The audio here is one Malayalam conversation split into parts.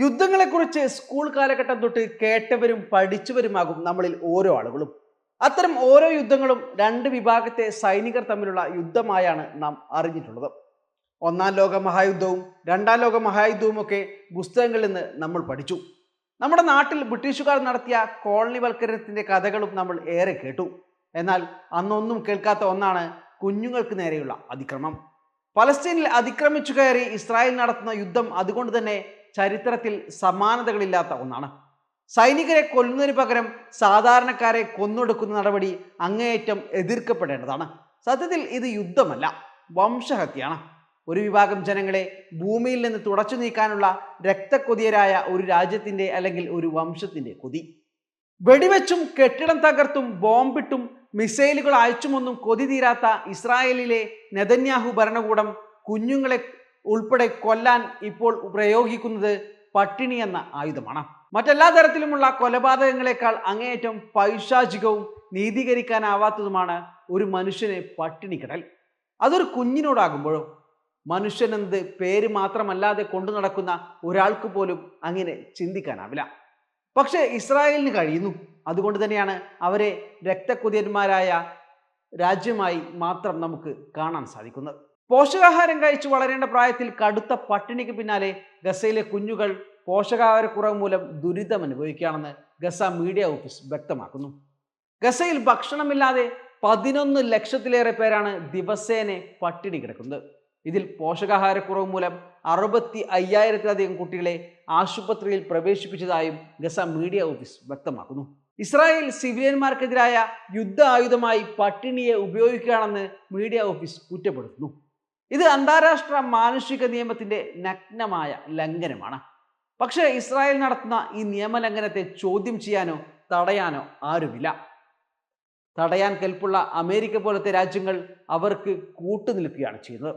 യുദ്ധങ്ങളെക്കുറിച്ച് സ്കൂൾ കാലഘട്ടം തൊട്ട് കേട്ടവരും പഠിച്ചവരുമാകും നമ്മളിൽ ഓരോ ആളുകളും. അത്തരം ഓരോ യുദ്ധങ്ങളും രണ്ട് വിഭാഗത്തെ സൈനികർ തമ്മിലുള്ള യുദ്ധമായാണ് നാം അറിഞ്ഞിട്ടുള്ളത്. ഒന്നാം ലോക മഹായുദ്ധവും രണ്ടാം ലോക മഹായുദ്ധവും ഒക്കെ പുസ്തകങ്ങളിൽ നിന്ന് നമ്മൾ പഠിച്ചു. നമ്മുടെ നാട്ടിൽ ബ്രിട്ടീഷുകാർ നടത്തിയ കോളനിവൽക്കരണത്തിന്റെ കഥകളും നമ്മൾ ഏറെ കേട്ടു. എന്നാൽ അന്നൊന്നും കേൾക്കാത്ത ഒന്നാണ് കുഞ്ഞുങ്ങൾക്ക് നേരെയുള്ള അതിക്രമം. പലസ്തീനിൽ അതിക്രമിച്ചു കയറി ഇസ്രായേൽ നടത്തുന്ന യുദ്ധം അതുകൊണ്ട് തന്നെ ചരിത്രത്തിൽ സമാനതകളില്ലാത്ത ഒന്നാണ്. സൈനികരെ കൊല്ലുന്നതിന് പകരം സാധാരണക്കാരെ കൊന്നൊടുക്കുന്ന നടപടി അങ്ങേയറ്റം എതിർക്കപ്പെടേണ്ടതാണ്. സത്യത്തിൽ ഇത് യുദ്ധമല്ല, വംശഹത്യയാണ്. ഒരു വിഭാഗം ജനങ്ങളെ ഭൂമിയിൽ നിന്ന് തുടച്ചു നീക്കാനുള്ള രക്തക്കൊതിയരായ ഒരു രാജ്യത്തിൻ്റെ അല്ലെങ്കിൽ ഒരു വംശത്തിൻ്റെ കൊതി. വെടിവെച്ചും കെട്ടിടം തകർത്തും ബോംബിട്ടും മിസൈലുകൾ അയച്ചുമൊന്നും കൊതി തീരാത്ത ഇസ്രായേലിലെ നെതന്യാഹു ഭരണകൂടം കുഞ്ഞുങ്ങളെ ഉൾപ്പെടെ കൊല്ലാൻ ഇപ്പോൾ പ്രയോഗിക്കുന്നത് പട്ടിണി എന്ന ആയുധമാണ്. മറ്റെല്ലാ തരത്തിലുമുള്ള കൊലപാതകങ്ങളെക്കാൾ അങ്ങേയറ്റം പൈശാചികവും നീതീകരിക്കാനാവാത്തതുമാണ് ഒരു മനുഷ്യനെ പട്ടിണി കിടൽ. അതൊരു കുഞ്ഞിനോടാകുമ്പോഴോ? മനുഷ്യൻ എന്നത് പേര് മാത്രമല്ലാതെ കൊണ്ടു നടക്കുന്ന ഒരാൾക്ക് പോലും അങ്ങനെ ചിന്തിക്കാനാവില്ല. പക്ഷേ ഇസ്രായേലിന് കഴിയുന്നു. അതുകൊണ്ട് തന്നെയാണ് അവരെ രക്തക്കുതിയന്മാരായ രാജ്യമായി മാത്രം നമുക്ക് കാണാൻ സാധിക്കുന്നത്. പോഷകാഹാരം കഴിച്ച് വളരേണ്ട പ്രായത്തിൽ കടുത്ത പട്ടിണിക്ക് പിന്നാലെ ഗസയിലെ കുഞ്ഞുങ്ങൾ പോഷകാഹാരക്കുറവ് മൂലം ദുരിതം അനുഭവിക്കുകയാണെന്ന് ഗസ മീഡിയ ഓഫീസ് വ്യക്തമാക്കുന്നു. ഗസയിൽ ഭക്ഷണമില്ലാതെ 11 ലക്ഷത്തിലേറെ പേരാണ് ദിവസേന പട്ടിണി കിടക്കുന്നത്. ഇതിൽ പോഷകാഹാരക്കുറവ് മൂലം 65,000-ലധികം കുട്ടികളെ ആശുപത്രിയിൽ പ്രവേശിപ്പിച്ചതായും ഗസ മീഡിയ ഓഫീസ് വ്യക്തമാക്കുന്നു. ഇസ്രായേൽ സിവിലിയന്മാർക്കെതിരായ യുദ്ധ ആയുധമായി പട്ടിണിയെ ഉപയോഗിക്കുകയാണെന്ന് മീഡിയ ഓഫീസ് കുറ്റപ്പെടുത്തുന്നു. ഇത് അന്താരാഷ്ട്ര മാനുഷിക നിയമത്തിന്റെ നഗ്നമായ ലംഘനമാണ്. പക്ഷേ ഇസ്രായേൽ നടത്തുന്ന ഈ നിയമലംഘനത്തെ ചോദ്യം ചെയ്യാനോ തടയാനോ ആരുമില്ല. തടയാൻ കെൽപ്പുള്ള അമേരിക്ക പോലത്തെ രാജ്യങ്ങൾ അവർക്ക് കൂട്ടുനിൽക്കുകയാണ് ചെയ്യുന്നത്.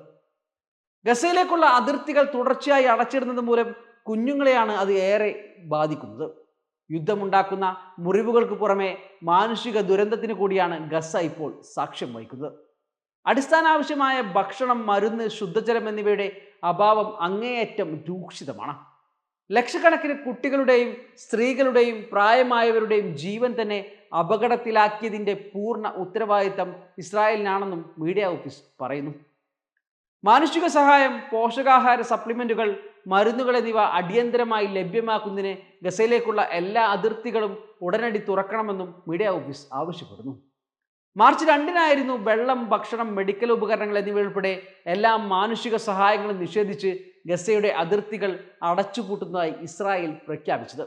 ഗസയിലേക്കുള്ള അതിർത്തികൾ തുടർച്ചയായി അടച്ചിടുന്നത് മൂലം കുഞ്ഞുങ്ങളെയാണ് അത് ഏറെ ബാധിക്കുന്നത്. യുദ്ധമുണ്ടാക്കുന്ന മുറിവുകൾക്ക് പുറമെ മാനുഷിക ദുരന്തത്തിന് കൂടിയാണ് ഗസ ഇപ്പോൾ സാക്ഷ്യം വഹിക്കുന്നത്. അടിസ്ഥാന ആവശ്യമായ ഭക്ഷണം, മരുന്ന്, ശുദ്ധജലം എന്നിവയുടെ അഭാവം അങ്ങേയറ്റം രൂക്ഷിതമാണ്. ലക്ഷക്കണക്കിന് കുട്ടികളുടെയും സ്ത്രീകളുടെയും പ്രായമായവരുടെയും ജീവൻ തന്നെ അപകടത്തിലാക്കിയതിൻ്റെ പൂർണ്ണ ഉത്തരവാദിത്തം ഇസ്രായേലിനാണെന്നും മീഡിയ ഓഫീസ് പറയുന്നു. മാനുഷിക സഹായം, പോഷകാഹാര സപ്ലിമെന്റുകൾ, മരുന്നുകൾ എന്നിവ അടിയന്തരമായി ലഭ്യമാക്കുന്നതിന് ഗസയിലേക്കുള്ള എല്ലാ അതിർത്തികളും ഉടനടി തുറക്കണമെന്നും മീഡിയ ഓഫീസ് ആവശ്യപ്പെടുന്നു. മാർച്ച് 2-നായിരുന്നു വെള്ളം, ഭക്ഷണം, മെഡിക്കൽ ഉപകരണങ്ങൾ എന്നിവയുൾപ്പെടെ എല്ലാ മാനുഷിക സഹായങ്ങളും നിഷേധിച്ച് ഗസയുടെ അതിർത്തികൾ അടച്ചുപൂട്ടുന്നതായി ഇസ്രായേൽ പ്രഖ്യാപിച്ചത്.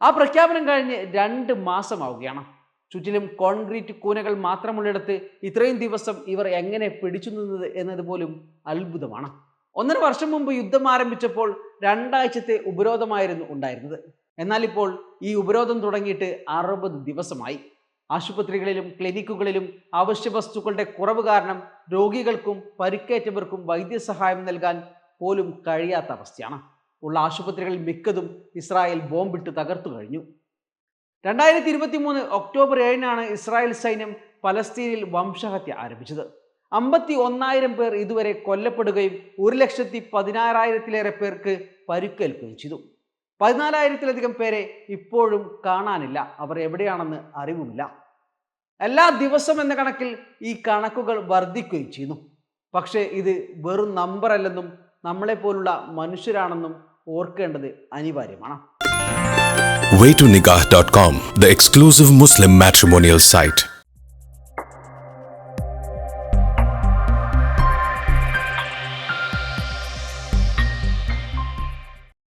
ആ പ്രഖ്യാപനം കഴിഞ്ഞ് 2 മാസമാവുകയാണ്. ചുറ്റിലും കോൺക്രീറ്റ് കൂനകൾ മാത്രമുള്ളിടത്ത് ഇത്രയും ദിവസം ഇവർ എങ്ങനെ പിടിച്ചു നിന്നത് എന്നത് പോലും അത്ഭുതമാണ്. 1.5 വർഷം മുമ്പ് യുദ്ധം ആരംഭിച്ചപ്പോൾ 2 ആഴ്ചത്തെ ഉപരോധമായിരുന്നു ഉണ്ടായിരുന്നത്. എന്നാൽ ഇപ്പോൾ ഈ ഉപരോധം തുടങ്ങിയിട്ട് 60 ദിവസമായി. ആശുപത്രികളിലും ക്ലിനിക്കുകളിലും അവശ്യ വസ്തുക്കളുടെ കുറവ് കാരണം രോഗികൾക്കും പരിക്കേറ്റവർക്കും വൈദ്യസഹായം നൽകാൻ പോലും കഴിയാത്ത അവസ്ഥയാണ്. ഉള്ള ആശുപത്രികളിൽ മിക്കതും ഇസ്രായേൽ ബോംബിട്ട് തകർത്തു കഴിഞ്ഞു. 2023 ഒക്ടോബർ 7-നാണ് ഇസ്രായേൽ സൈന്യം പലസ്തീനിൽ വംശഹത്യ ആരംഭിച്ചത്. 51,000 പേർ ഇതുവരെ കൊല്ലപ്പെടുകയും 1,16,000-ലേറെ പേർക്ക് പരിക്കേൽക്കുകയും ചെയ്തു. 14,000-ലധികം പേരെ ഇപ്പോഴും കാണാനില്ല. അവർ എവിടെയാണെന്ന് അറിവുമില്ല. എല്ലാ ദിവസം എന്ന കണക്കിൽ ഈ കണക്കുകൾ വർദ്ധിക്കുകയും ചെയ്യുന്നു. പക്ഷേ ഇത് വെറും നമ്പറല്ലെന്നും നമ്മളെപ്പോലുള്ള മനുഷ്യരാണെന്നും ഓർക്കേണ്ടത് അനിവാര്യമാണ്. Waytonikah.com, the exclusive Muslim matrimonial site.